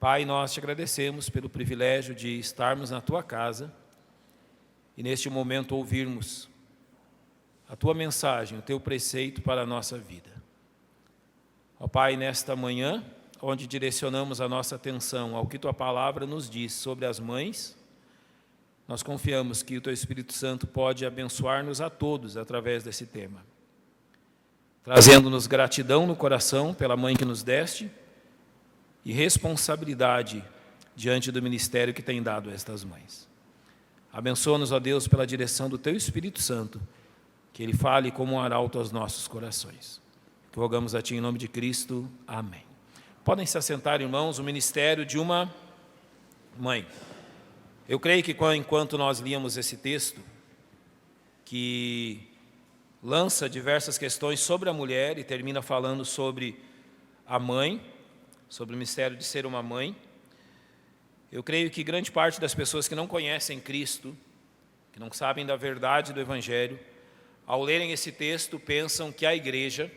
Pai, nós te agradecemos pelo privilégio de estarmos na Tua casa e neste momento ouvirmos a Tua mensagem, o Teu preceito para a nossa vida. Ó Pai, nesta manhã, onde direcionamos a nossa atenção ao que Tua Palavra nos diz sobre as mães, nós confiamos que o Teu Espírito Santo pode abençoar-nos a todos através desse tema, trazendo-nos gratidão no coração pela mãe que nos deste e responsabilidade diante do ministério que tem dado a estas mães. Abençoa-nos, ó Deus, pela direção do Teu Espírito Santo, que Ele fale como um arauto aos nossos corações. Que rogamos a Ti em nome de Cristo. Amém. Podem se assentar, irmãos, o ministério de uma mãe. Eu creio que enquanto nós líamos esse texto, que lança diversas questões sobre a mulher e termina falando sobre a mãe, sobre o mistério de ser uma mãe, eu creio que grande parte das pessoas que não conhecem Cristo, que não sabem da verdade do Evangelho, ao lerem esse texto, pensam que a igreja,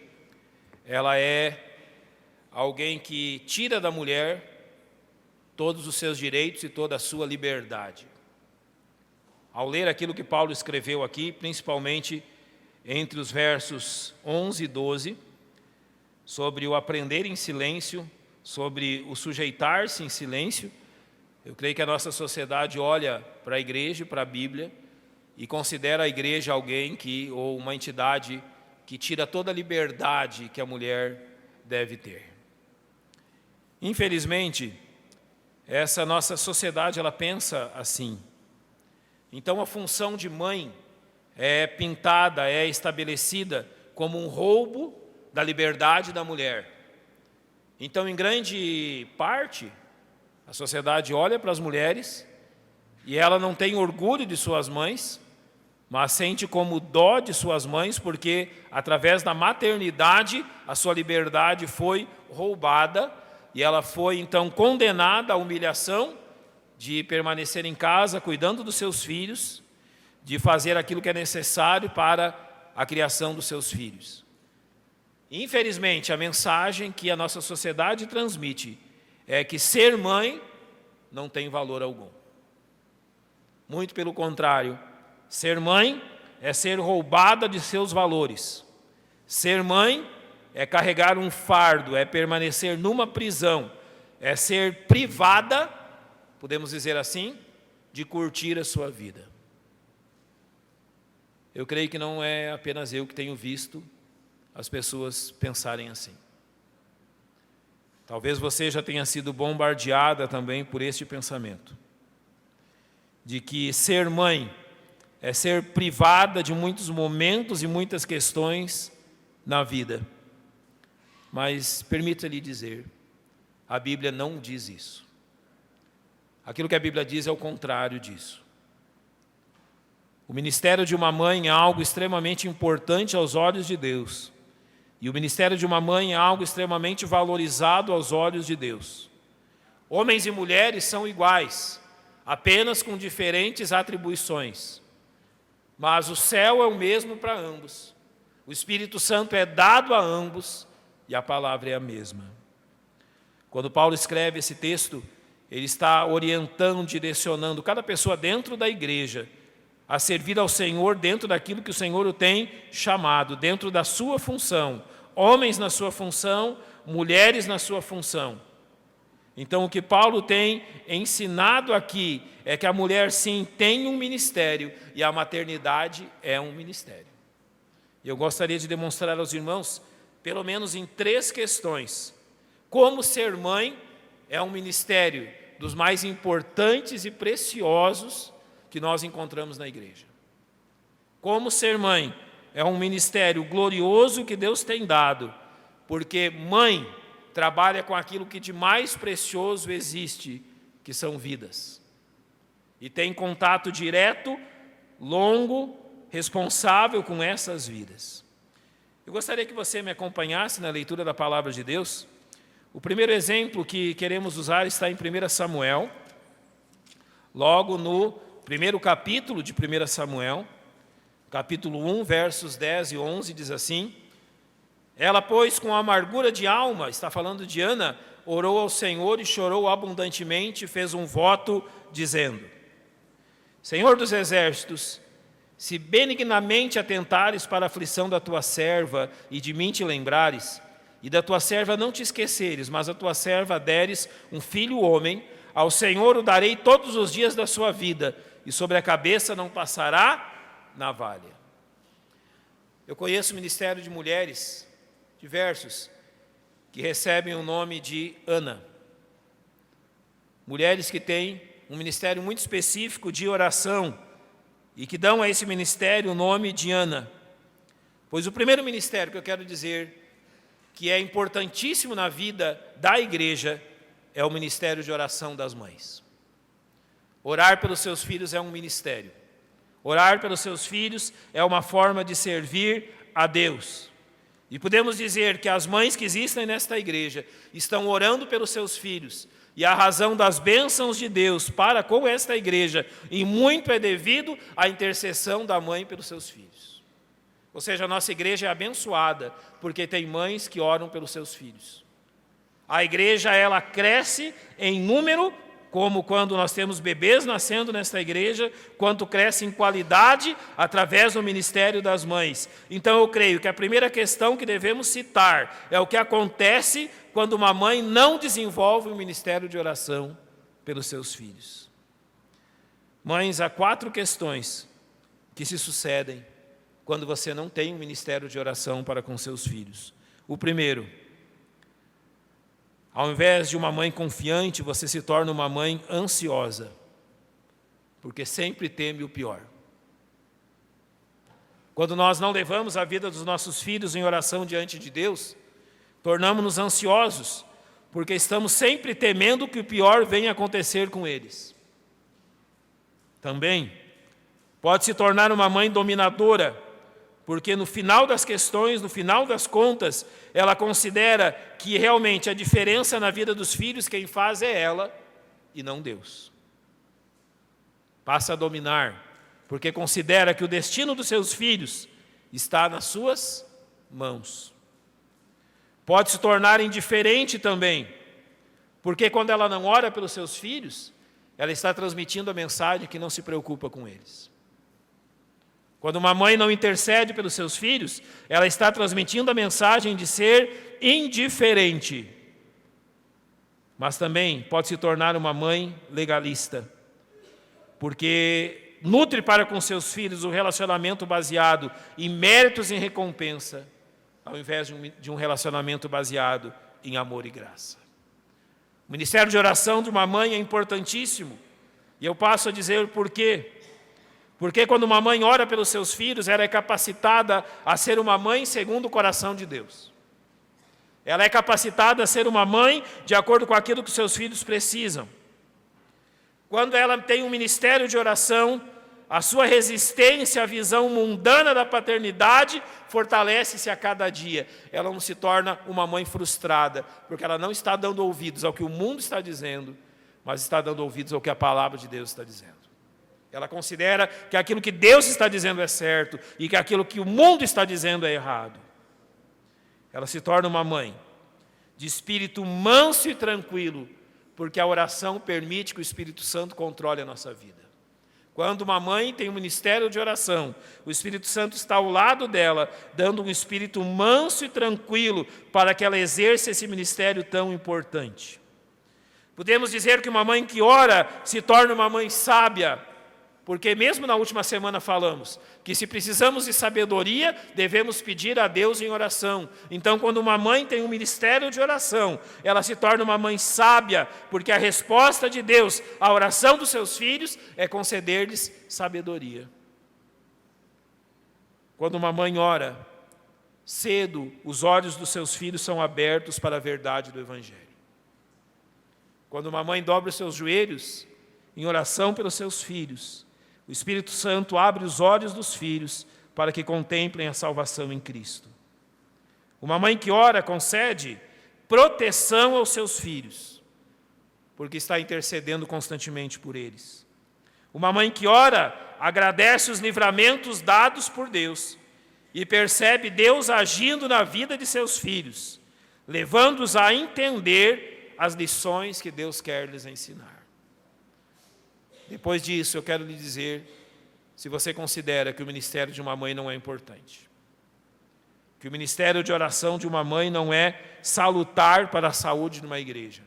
ela é alguém que tira da mulher todos os seus direitos e toda a sua liberdade. Ao ler aquilo que Paulo escreveu aqui, principalmente entre os versos 11 e 12, sobre o aprender em silêncio, sobre o sujeitar-se em silêncio, eu creio que a nossa sociedade olha para a igreja e para a Bíblia e considera a igreja alguém ou uma entidade que tira toda a liberdade que a mulher deve ter. Infelizmente, essa nossa sociedade, ela pensa assim. Então, a função de mãe é pintada, é estabelecida como um roubo da liberdade da mulher. Então, em grande parte, a sociedade olha para as mulheres e ela não tem orgulho de suas mães, mas sente como dó de suas mães, porque através da maternidade a sua liberdade foi roubada e ela foi então condenada à humilhação de permanecer em casa cuidando dos seus filhos, de fazer aquilo que é necessário para a criação dos seus filhos. Infelizmente, a mensagem que a nossa sociedade transmite é que ser mãe não tem valor algum. Muito pelo contrário, ser mãe é ser roubada de seus valores. Ser mãe é carregar um fardo, é permanecer numa prisão, é ser privada, podemos dizer assim, de curtir a sua vida. Eu creio que não é apenas eu que tenho visto as pessoas pensarem assim. Talvez você já tenha sido bombardeada também por este pensamento, de que ser mãe é ser privada de muitos momentos e muitas questões na vida. Mas permita-lhe dizer, a Bíblia não diz isso. Aquilo que a Bíblia diz é o contrário disso. O ministério de uma mãe é algo extremamente importante aos olhos de Deus. E o ministério de uma mãe é algo extremamente valorizado aos olhos de Deus. Homens e mulheres são iguais, apenas com diferentes atribuições. Mas o céu é o mesmo para ambos. O Espírito Santo é dado a ambos e a palavra é a mesma. Quando Paulo escreve esse texto, ele está orientando, direcionando cada pessoa dentro da igreja a servir ao Senhor dentro daquilo que o Senhor o tem chamado, dentro da sua função. Homens na sua função, mulheres na sua função. Então, o que Paulo tem ensinado aqui é que a mulher, sim, tem um ministério e a maternidade é um ministério. Eu gostaria de demonstrar aos irmãos, pelo menos em 3 questões, como ser mãe é um ministério dos mais importantes e preciosos que nós encontramos na igreja. Como ser mãe é um ministério glorioso que Deus tem dado, porque mãe trabalha com aquilo que de mais precioso existe, que são vidas. E tem contato direto, longo, responsável com essas vidas. Eu gostaria que você me acompanhasse na leitura da palavra de Deus. O primeiro exemplo que queremos usar está em 1 Samuel, logo no primeiro capítulo de 1 Samuel, capítulo 1, versos 10 e 11, diz assim: Ela, pois, com amargura de alma, está falando de Ana, orou ao Senhor e chorou abundantemente e fez um voto, dizendo: Senhor dos exércitos, se benignamente atentares para a aflição da tua serva e de mim te lembrares, e da tua serva não te esqueceres, mas a tua serva deres um filho homem, ao Senhor o darei todos os dias da sua vida, e sobre a cabeça não passará navalha. Eu conheço o ministério de mulheres, diversos, que recebem o nome de Ana. Mulheres que têm um ministério muito específico de oração e que dão a esse ministério o nome de Ana. Pois o primeiro ministério que eu quero dizer que é importantíssimo na vida da igreja é o ministério de oração das mães. Orar pelos seus filhos é um ministério. Orar pelos seus filhos é uma forma de servir a Deus. E podemos dizer que as mães que existem nesta igreja estão orando pelos seus filhos, e a razão das bênçãos de Deus para com esta igreja, e muito é devido à intercessão da mãe pelos seus filhos. Ou seja, a nossa igreja é abençoada, porque tem mães que oram pelos seus filhos. A igreja, ela cresce em número, como quando nós temos bebês nascendo nesta igreja, quanto cresce em qualidade através do ministério das mães. Então eu creio que a primeira questão que devemos citar é o que acontece quando uma mãe não desenvolve um ministério de oração pelos seus filhos. Mães, há 4 questões que se sucedem quando você não tem um ministério de oração para com seus filhos. O primeiro: ao invés de uma mãe confiante, você se torna uma mãe ansiosa, porque sempre teme o pior. Quando nós não levamos a vida dos nossos filhos em oração diante de Deus, tornamos-nos ansiosos, porque estamos sempre temendo que o pior venha acontecer com eles. Também pode se tornar uma mãe dominadora, porque no final das questões, no final das contas, ela considera que realmente a diferença na vida dos filhos, quem faz é ela e não Deus. Passa a dominar, porque considera que o destino dos seus filhos está nas suas mãos. Pode se tornar indiferente também, porque quando ela não ora pelos seus filhos, ela está transmitindo a mensagem que não se preocupa com eles. Quando uma mãe não intercede pelos seus filhos, ela está transmitindo a mensagem de ser indiferente. Mas também pode se tornar uma mãe legalista, porque nutre para com seus filhos um relacionamento baseado em méritos e em recompensa, ao invés de um relacionamento baseado em amor e graça. O ministério de oração de uma mãe é importantíssimo, e eu passo a dizer o porquê. Porque quando uma mãe ora pelos seus filhos, ela é capacitada a ser uma mãe segundo o coração de Deus. Ela é capacitada a ser uma mãe de acordo com aquilo que seus filhos precisam. Quando ela tem um ministério de oração, a sua resistência à visão mundana da paternidade fortalece-se a cada dia. Ela não se torna uma mãe frustrada, porque ela não está dando ouvidos ao que o mundo está dizendo, mas está dando ouvidos ao que a palavra de Deus está dizendo. Ela considera que aquilo que Deus está dizendo é certo e que aquilo que o mundo está dizendo é errado. Ela se torna uma mãe de espírito manso e tranquilo, porque a oração permite que o Espírito Santo controle a nossa vida. Quando uma mãe tem um ministério de oração, o Espírito Santo está ao lado dela, dando um espírito manso e tranquilo para que ela exerça esse ministério tão importante. Podemos dizer que uma mãe que ora se torna uma mãe sábia, porque mesmo na última semana falamos que se precisamos de sabedoria, devemos pedir a Deus em oração. Então, quando uma mãe tem um ministério de oração, ela se torna uma mãe sábia, porque a resposta de Deus à oração dos seus filhos é conceder-lhes sabedoria. Quando uma mãe ora, cedo os olhos dos seus filhos são abertos para a verdade do Evangelho. Quando uma mãe dobra os seus joelhos em oração pelos seus filhos, o Espírito Santo abre os olhos dos filhos para que contemplem a salvação em Cristo. Uma mãe que ora concede proteção aos seus filhos, porque está intercedendo constantemente por eles. Uma mãe que ora agradece os livramentos dados por Deus e percebe Deus agindo na vida de seus filhos, levando-os a entender as lições que Deus quer lhes ensinar. Depois disso, eu quero lhe dizer, se você considera que o ministério de uma mãe não é importante, que o ministério de oração de uma mãe não é salutar para a saúde de uma igreja.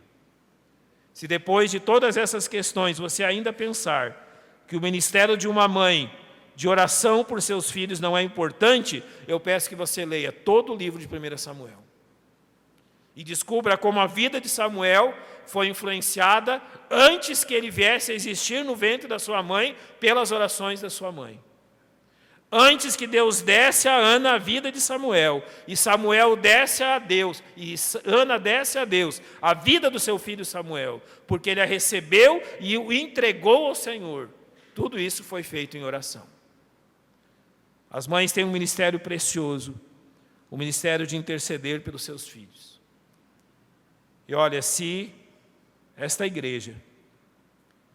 Se depois de todas essas questões você ainda pensar que o ministério de uma mãe de oração por seus filhos não é importante, eu peço que você leia todo o livro de 1 Samuel. E descubra como a vida de Samuel foi influenciada antes que ele viesse a existir no ventre da sua mãe, pelas orações da sua mãe. Antes que Deus desse a Ana a vida de Samuel, e Samuel desse a Deus, e Ana desse a Deus a vida do seu filho Samuel, porque ele a recebeu e o entregou ao Senhor. Tudo isso foi feito em oração. As mães têm um ministério precioso, o ministério de interceder pelos seus filhos. E olha, se esta igreja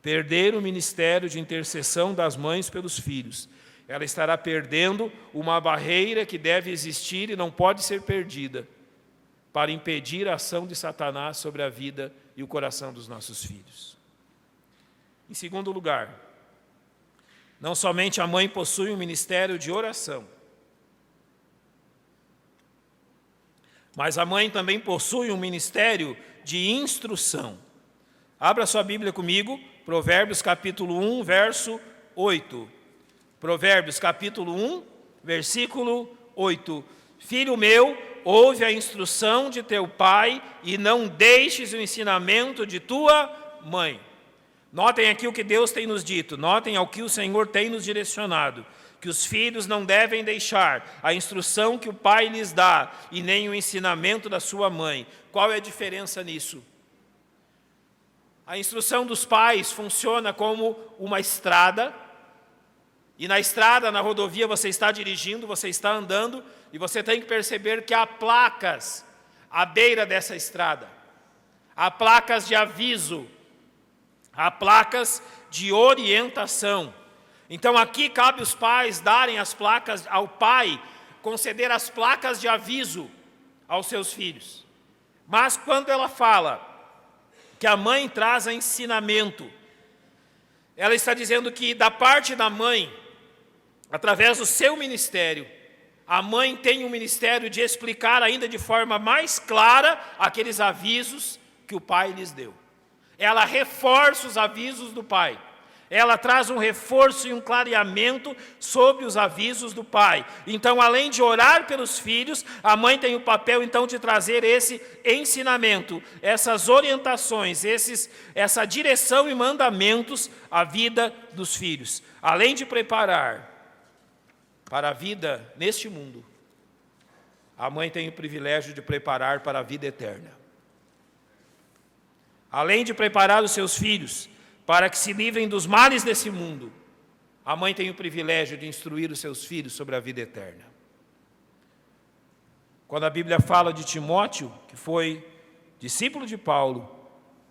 perder o ministério de intercessão das mães pelos filhos, ela estará perdendo uma barreira que deve existir e não pode ser perdida para impedir a ação de Satanás sobre a vida e o coração dos nossos filhos. Em segundo lugar, não somente a mãe possui um ministério de oração, mas a mãe também possui um ministério de instrução. Abra sua Bíblia comigo, Provérbios capítulo 1, verso 8. Provérbios capítulo 1, versículo 8. Filho meu, ouve a instrução de teu pai e não deixes o ensinamento de tua mãe. Notem aqui o que Deus tem nos dito, notem ao que o Senhor tem nos direcionado, que os filhos não devem deixar a instrução que o pai lhes dá e nem o ensinamento da sua mãe. Qual é a diferença nisso? A instrução dos pais funciona como uma estrada, e na estrada, na rodovia, você está dirigindo, você está andando, e você tem que perceber que há placas à beira dessa estrada. Há placas de aviso, há placas de orientação. Então aqui cabe os pais darem as placas ao pai, conceder as placas de aviso aos seus filhos. Mas quando ela fala que a mãe traz ensinamento, ela está dizendo que da parte da mãe, através do seu ministério, a mãe tem um ministério de explicar ainda de forma mais clara aqueles avisos que o pai lhes deu. Ela reforça os avisos do pai. Ela traz um reforço e um clareamento sobre os avisos do pai. Então, além de orar pelos filhos, a mãe tem o papel, então, de trazer esse ensinamento, essas orientações, essa direção e mandamentos à vida dos filhos. Além de preparar para a vida neste mundo, a mãe tem o privilégio de preparar para a vida eterna. Além de preparar os seus filhos para que se livrem dos males desse mundo, a mãe tem o privilégio de instruir os seus filhos sobre a vida eterna. Quando a Bíblia fala de Timóteo, que foi discípulo de Paulo,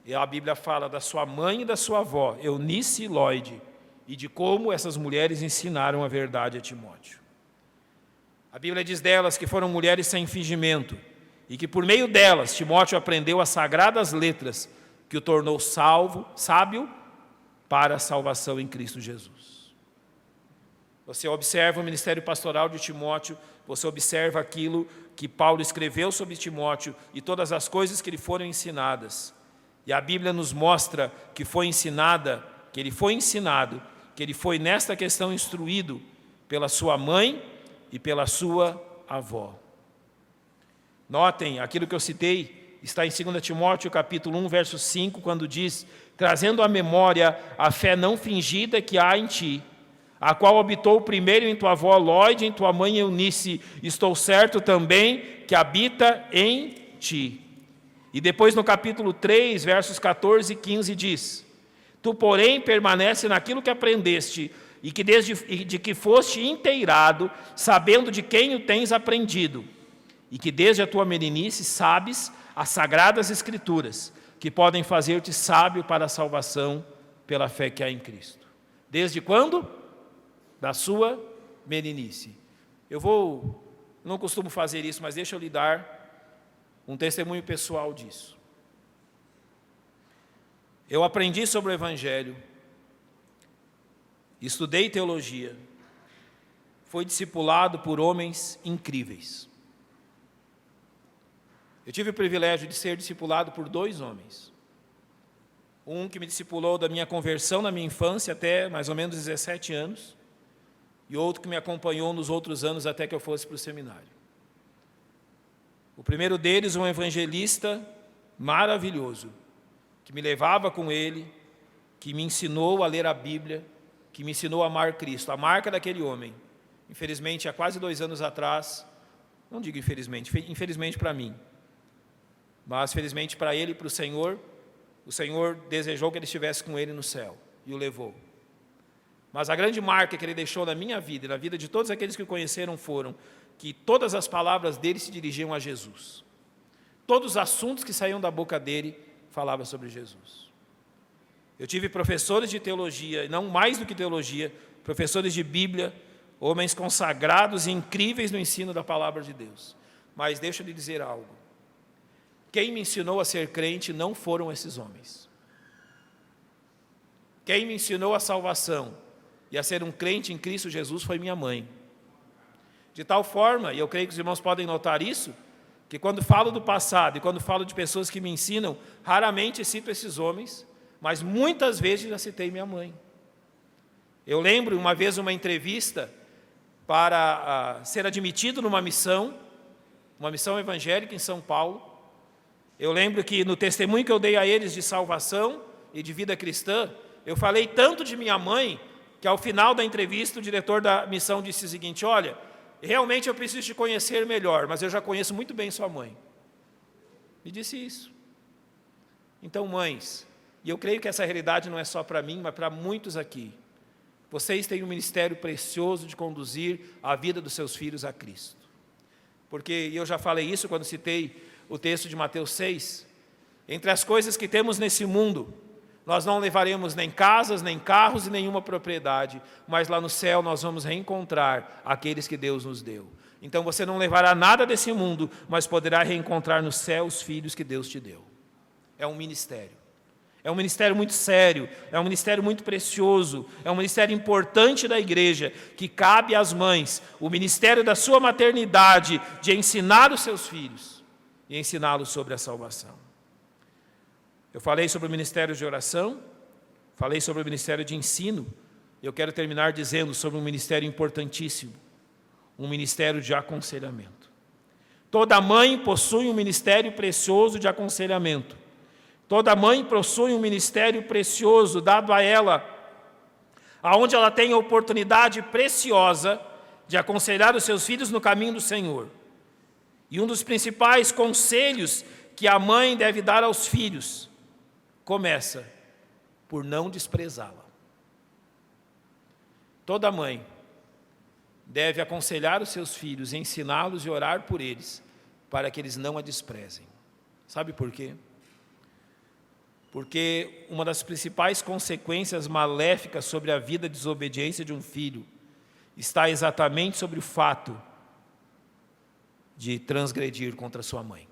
e a Bíblia fala da sua mãe e da sua avó, Eunice e Lloyd, e de como essas mulheres ensinaram a verdade a Timóteo. A Bíblia diz delas que foram mulheres sem fingimento, e que por meio delas Timóteo aprendeu as sagradas letras que o tornou sábio para a salvação em Cristo Jesus. Você observa o ministério pastoral de Timóteo, você observa aquilo que Paulo escreveu sobre Timóteo e todas as coisas que lhe foram ensinadas. E a Bíblia nos mostra que foi ensinada, que ele foi ensinado, que ele foi nesta questão instruído pela sua mãe e pela sua avó. Notem, aquilo que eu citei está em 2 Timóteo capítulo 1, verso 5, quando diz: trazendo à memória a fé não fingida que há em ti, a qual habitou primeiro em tua avó Lloyd e em tua mãe Eunice, estou certo também que habita em ti. E depois no capítulo 3, versos 14 e 15 diz: tu, porém, permanece naquilo que aprendeste, e que de que foste inteirado, sabendo de quem o tens aprendido, e que desde a tua meninice sabes as sagradas escrituras, que podem fazer-te sábio para a salvação pela fé que há em Cristo. Desde quando? Da sua meninice. Não costumo fazer isso, mas deixa eu lhe dar um testemunho pessoal disso. Eu aprendi sobre o Evangelho, estudei teologia, fui discipulado por homens incríveis. Eu tive o privilégio de ser discipulado por 2 homens. Um que me discipulou da minha conversão na minha infância até mais ou menos 17 anos, e outro que me acompanhou nos outros anos até que eu fosse para o seminário. O primeiro deles, um evangelista maravilhoso, que me levava com ele, que me ensinou a ler a Bíblia, que me ensinou a amar Cristo. A marca daquele homem, infelizmente, há quase 2 anos atrás, não digo infelizmente para mim, mas felizmente para ele e para o Senhor desejou que ele estivesse com ele no céu e o levou. Mas a grande marca que ele deixou na minha vida e na vida de todos aqueles que o conheceram foram que todas as palavras dele se dirigiam a Jesus. Todos os assuntos que saíam da boca dele falavam sobre Jesus. Eu tive professores de teologia, e não mais do que teologia, professores de Bíblia, homens consagrados e incríveis no ensino da palavra de Deus. Mas deixa eu lhe dizer algo. Quem me ensinou a ser crente não foram esses homens. Quem me ensinou a salvação e a ser um crente em Cristo Jesus foi minha mãe. De tal forma, e eu creio que os irmãos podem notar isso, que quando falo do passado e quando falo de pessoas que me ensinam, raramente cito esses homens, mas muitas vezes já citei minha mãe. Eu lembro uma vez uma entrevista para ser admitido numa missão, uma missão evangélica em São Paulo. Eu lembro que no testemunho que eu dei a eles de salvação e de vida cristã, eu falei tanto de minha mãe, que ao final da entrevista o diretor da missão disse o seguinte: olha, realmente eu preciso te conhecer melhor, mas eu já conheço muito bem sua mãe. Me disse isso. Então, mães, e eu creio que essa realidade não é só para mim, mas para muitos aqui, vocês têm um ministério precioso de conduzir a vida dos seus filhos a Cristo. Porque, e eu já falei isso quando citei o texto de Mateus 6, entre as coisas que temos nesse mundo, nós não levaremos nem casas, nem carros e nenhuma propriedade, mas lá no céu nós vamos reencontrar aqueles que Deus nos deu. Então você não levará nada desse mundo, mas poderá reencontrar no céu os filhos que Deus te deu. É um ministério. É um ministério muito sério, é um ministério muito precioso, é um ministério importante da igreja, que cabe às mães, o ministério da sua maternidade, de ensinar os seus filhos e ensiná-los sobre a salvação. Eu falei sobre o ministério de oração, falei sobre o ministério de ensino, e eu quero terminar dizendo sobre um ministério importantíssimo, um ministério de aconselhamento. Toda mãe possui um ministério precioso de aconselhamento. Toda mãe possui um ministério precioso dado a ela, aonde ela tem a oportunidade preciosa de aconselhar os seus filhos no caminho do Senhor. E um dos principais conselhos que a mãe deve dar aos filhos começa por não desprezá-la. Toda mãe deve aconselhar os seus filhos, ensiná-los e orar por eles, para que eles não a desprezem. Sabe por quê? Porque uma das principais consequências maléficas sobre a vida de desobediência de um filho está exatamente sobre o fato de transgredir contra sua mãe.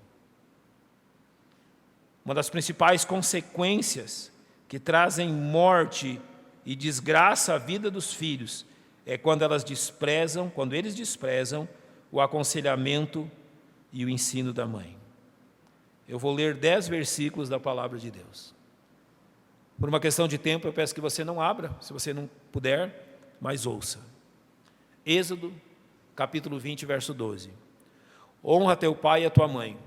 Uma das principais consequências que trazem morte e desgraça à vida dos filhos é quando eles desprezam o aconselhamento e o ensino da mãe. Eu vou ler 10 versículos da palavra de Deus. Por uma questão de tempo, eu peço que você não abra, se você não puder, mas ouça. Êxodo, capítulo 20, verso 12. Honra teu pai e a tua mãe,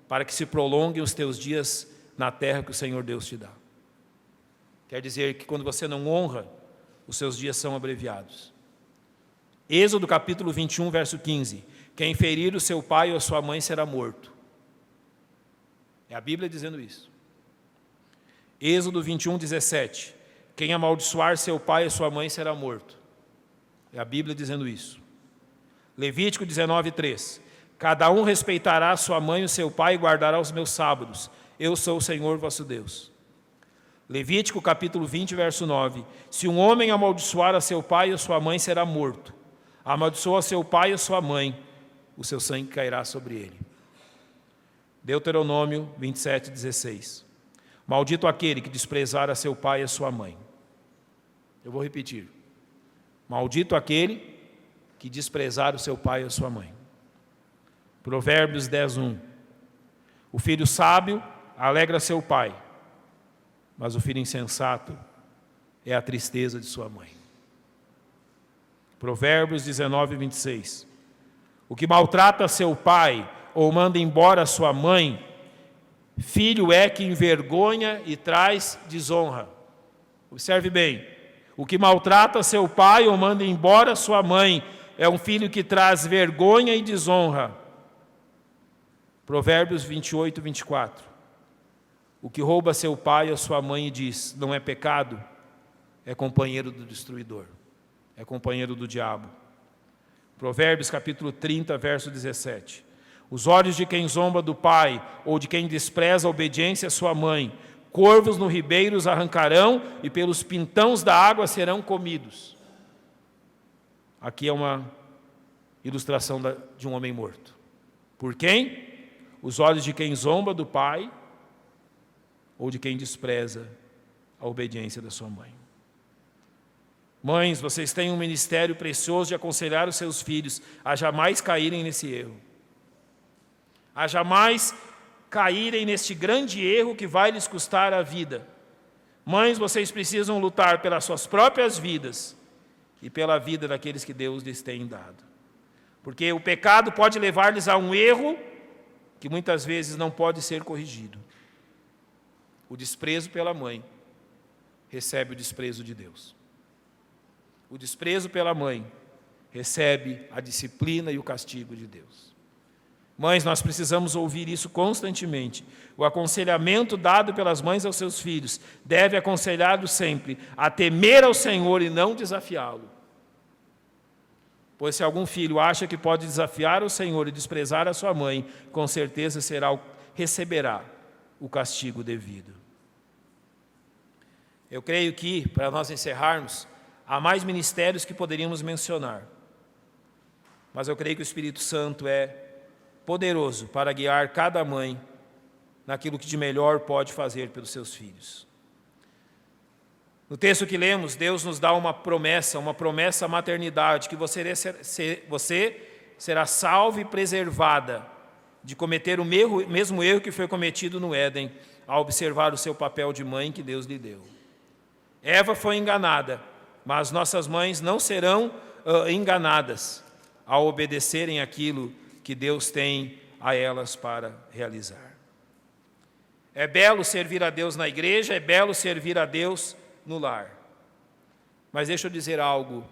para que se prolonguem os teus dias na terra que o Senhor Deus te dá. Quer dizer que quando você não honra, os seus dias são abreviados. Êxodo capítulo 21, verso 15. Quem ferir o seu pai ou a sua mãe será morto. É a Bíblia dizendo isso. Êxodo 21, 17. Quem amaldiçoar seu pai ou sua mãe será morto. É a Bíblia dizendo isso. Levítico 19, 3. Cada um respeitará sua mãe e o seu pai e guardará os meus sábados. Eu sou o Senhor vosso Deus. Levítico capítulo 20, verso 9. Se um homem amaldiçoar a seu pai ou sua mãe, será morto. Amaldiçoa seu pai ou sua mãe, o seu sangue cairá sobre ele. Deuteronômio 27, 16. Maldito aquele que desprezar a seu pai e a sua mãe. Eu vou repetir. Maldito aquele que desprezar o seu pai e a sua mãe. Provérbios 10:1. O filho sábio alegra seu pai, mas o filho insensato é a tristeza de sua mãe. Provérbios 19:26. O que maltrata seu pai ou manda embora sua mãe, filho é que envergonha e traz desonra. Observe bem. O que maltrata seu pai ou manda embora sua mãe é um filho que traz vergonha e desonra. Provérbios 28:24. O que rouba seu pai ou sua mãe e diz, não é pecado, é companheiro do destruidor, é companheiro do diabo. Provérbios capítulo 30, verso 17. Os olhos de quem zomba do pai ou de quem despreza a obediência à sua mãe, corvos no ribeiro os arrancarão e pelos pintões da água serão comidos. Aqui é uma ilustração de um homem morto. Por quem? Os olhos de quem zomba do pai ou de quem despreza a obediência da sua mãe. Mães, vocês têm um ministério precioso de aconselhar os seus filhos a jamais caírem nesse erro. A jamais caírem neste grande erro que vai lhes custar a vida. Mães, vocês precisam lutar pelas suas próprias vidas e pela vida daqueles que Deus lhes tem dado. Porque o pecado pode levar-lhes a um erro que muitas vezes não pode ser corrigido. O desprezo pela mãe recebe o desprezo de Deus. O desprezo pela mãe recebe a disciplina e o castigo de Deus. Mães, nós precisamos ouvir isso constantemente. O aconselhamento dado pelas mães aos seus filhos deve aconselhá-los sempre a temer ao Senhor e não desafiá-lo. Pois se algum filho acha que pode desafiar o Senhor e desprezar a sua mãe, com certeza receberá o castigo devido. Eu creio que, para nós encerrarmos, há mais ministérios que poderíamos mencionar. Mas eu creio que o Espírito Santo é poderoso para guiar cada mãe naquilo que de melhor pode fazer pelos seus filhos. No texto que lemos, Deus nos dá uma promessa à maternidade, que você será salva e preservada de cometer o mesmo erro que foi cometido no Éden, ao observar o seu papel de mãe que Deus lhe deu. Eva foi enganada, mas nossas mães não serão enganadas ao obedecerem aquilo que Deus tem a elas para realizar. É belo servir a Deus na igreja, é belo servir a Deus no lar. Mas deixa eu dizer algo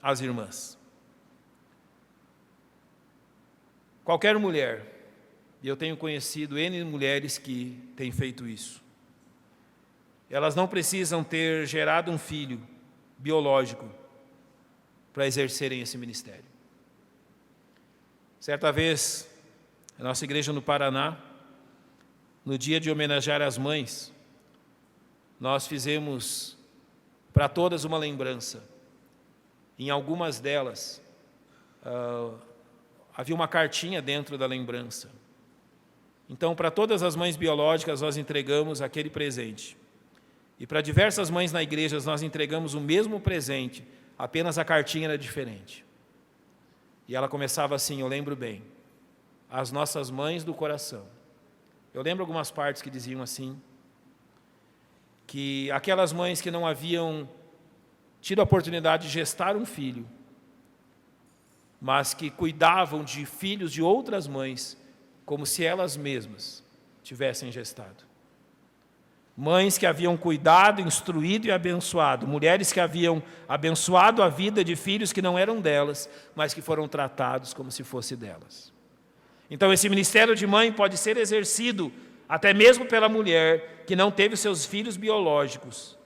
às irmãs. Qualquer mulher, e eu tenho conhecido N mulheres que têm feito isso, elas não precisam ter gerado um filho biológico para exercerem esse ministério. Certa vez, a nossa igreja no Paraná, no dia de homenagear as mães, nós fizemos para todas uma lembrança. Em algumas delas, havia uma cartinha dentro da lembrança. Então, para todas as mães biológicas, nós entregamos aquele presente. E para diversas mães na igreja, nós entregamos o mesmo presente, apenas a cartinha era diferente. E ela começava assim, eu lembro bem, as nossas mães do coração. Eu lembro algumas partes que diziam assim, que aquelas mães que não haviam tido a oportunidade de gestar um filho, mas que cuidavam de filhos de outras mães, como se elas mesmas tivessem gestado. Mães que haviam cuidado, instruído e abençoado, mulheres que haviam abençoado a vida de filhos que não eram delas, mas que foram tratados como se fosse delas. Então esse ministério de mãe pode ser exercido até mesmo pela mulher que não teve seus filhos biológicos,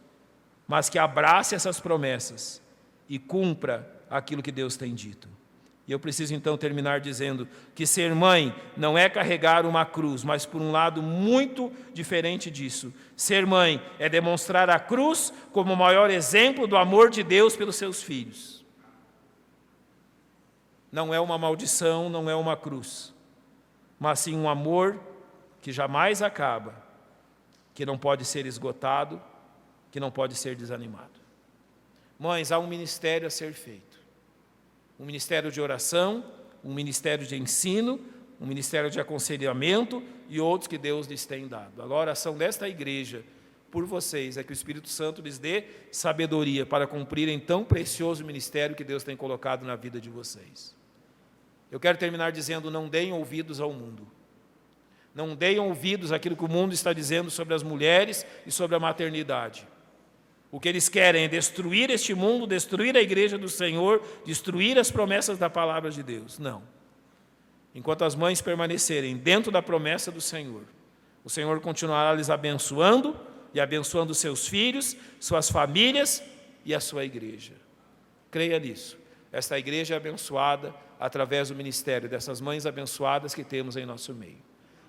mas que abrace essas promessas e cumpra aquilo que Deus tem dito. E eu preciso então terminar dizendo que ser mãe não é carregar uma cruz, mas por um lado muito diferente disso. Ser mãe é demonstrar a cruz como o maior exemplo do amor de Deus pelos seus filhos. Não é uma maldição, não é uma cruz, mas sim um amor que jamais acaba, que não pode ser esgotado, que não pode ser desanimado. Mães, há um ministério a ser feito. Um ministério de oração, um ministério de ensino, um ministério de aconselhamento e outros que Deus lhes tem dado. Agora, a oração desta igreja por vocês é que o Espírito Santo lhes dê sabedoria para cumprirem tão precioso ministério que Deus tem colocado na vida de vocês. Eu quero terminar dizendo, não deem ouvidos ao mundo. Não deem ouvidos àquilo que o mundo está dizendo sobre as mulheres e sobre a maternidade. O que eles querem é destruir este mundo, destruir a igreja do Senhor, destruir as promessas da palavra de Deus. Não. Enquanto as mães permanecerem dentro da promessa do Senhor, o Senhor continuará lhes abençoando e abençoando seus filhos, suas famílias e a sua igreja. Creia nisso. Esta igreja é abençoada através do ministério dessas mães abençoadas que temos em nosso meio.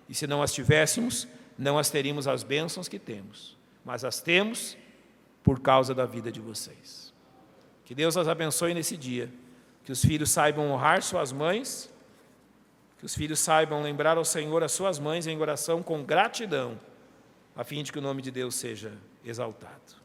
E se não as tivéssemos, não as teríamos as bênçãos que temos, mas as temos por causa da vida de vocês. Que Deus as abençoe nesse dia, que os filhos saibam honrar suas mães, que os filhos saibam lembrar ao Senhor as suas mães em oração com gratidão, a fim de que o nome de Deus seja exaltado.